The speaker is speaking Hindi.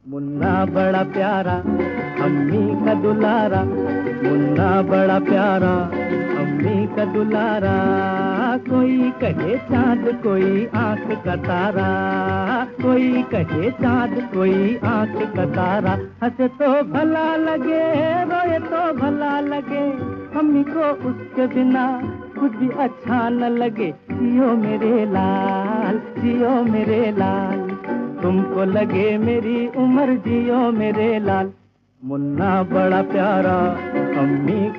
मुन्ना बड़ा प्यारा अम्मी का दुलारा, मुन्ना बड़ा प्यारा अम्मी का दुलारा। कोई कहे चाँद कोई आंख का तारा, कोई कहे चाँद कोई आंख का तारा। हंसे तो भला लगे रोए तो भला लगे, अम्मी को उसके बिना कुछ भी अच्छा न लगे। जियो मेरे लाल, जियो मेरे लाल, तुमको लगे मेरी उम्र, जियो मेरे लाल। मुन्ना बड़ा प्यारा अम्मी